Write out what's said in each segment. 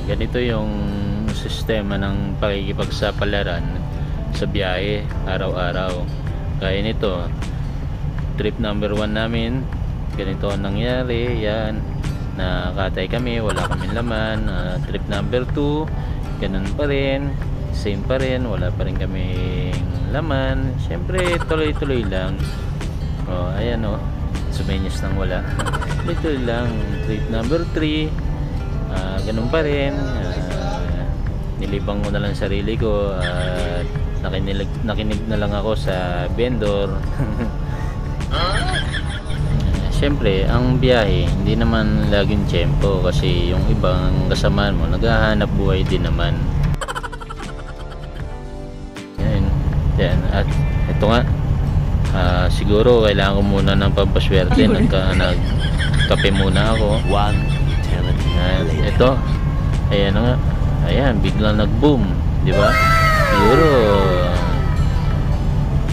Ganito yung sistema ng pakikipagsapalaran sa biyahe araw-araw. Kaya nito, trip number 1 namin, ganito ang nangyari. Yan, nakatay kami, wala kaming laman. Trip number 2, ganun pa rin, same pa rin, wala pa rin kaming laman. Siyempre tuloy-tuloy lang. Ayan sumenyas nang wala. Tuloy-tuloy lang. Trip number 3, ganun pa rin. Nilibang ko na lang sarili ko at nakinig na lang ako sa vendor. Siyempre ang biyahe hindi naman laging tiyempo, kasi yung ibang kasamaan mo naghahanap buhay din naman. Yan. At ito nga, siguro kailangan ko muna ng pampaswerte. Nagkape muna ako. Ito, ayan na nga, ayan, biglang nag-boom, di ba? Siguro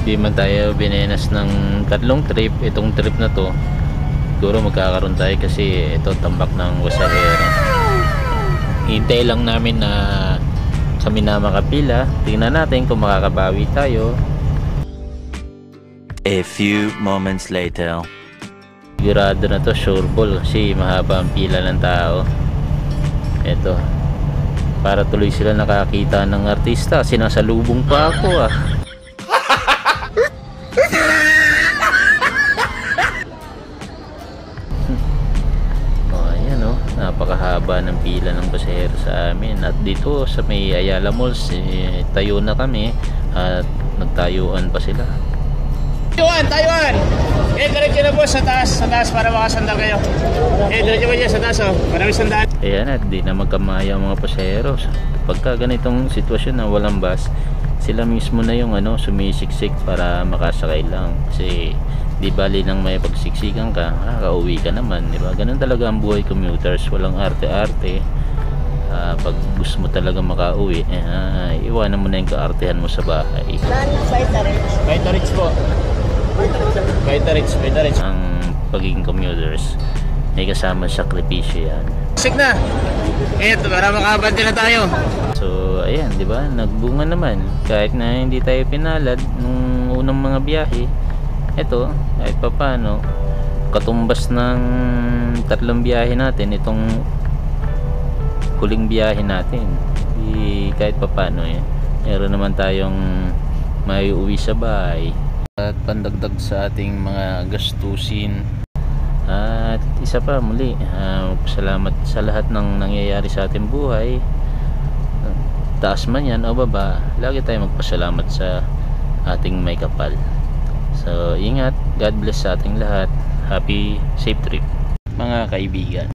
di man tayo binenas ng 3 trip. Itong trip na to siguro magkakaroon tayo, kasi ito tambak ng wasahero. Hintay lang namin na kami na makapila. Tingnan natin kung makakabawi tayo. A few moments later. Sigurado na to, sure ball, kasi mahaba ang pila ng tao. Ito, para tuloy sila nakakita ng artista, sinasalubong pa ako Ayan napakahaba ng pila ng pasahero sa amin. At dito sa may Ayala Malls, tayo na kami at nagtayuan pa sila. Tayuan! Diretso na po sa taas para makasandal kayo. Diretso po dyan sa taas, maraming sandal. Ayan, at di na magkamaya ang mga pasahero. Pagka ganitong sitwasyon na walang bus, sila mismo na yung sumisiksik para makasakay lang. Kasi di bali nang may pagsiksikan ka, makakauwi ka naman, di ba? Ganun talaga ang buhay commuters, walang arte-arte. Pag gusto mo talaga makauwi, iwanan mo na yung kaartehan mo sa bahay. Vitaridge po. Vitaridge. Ang pagiging commuters may kasama sakripisyo yan. Sik na! Ito, para makabante na tayo. So ayan, di ba, nagbunga naman kahit na hindi tayo pinalad nung unang mga biyahe. Ito, kahit pa paano, katumbas ng 3 biyahe natin, itong huling biyahe natin, kahit pa paano meron naman tayong may uwi sa bahay at pandagdag sa ating mga gastusin. At isa pa muli, salamat sa lahat ng nangyayari sa ating buhay, taas man yan o baba, lagi tayo magpasalamat sa ating may kapal. So ingat, God bless sa ating lahat. Happy safe trip mga kaibigan.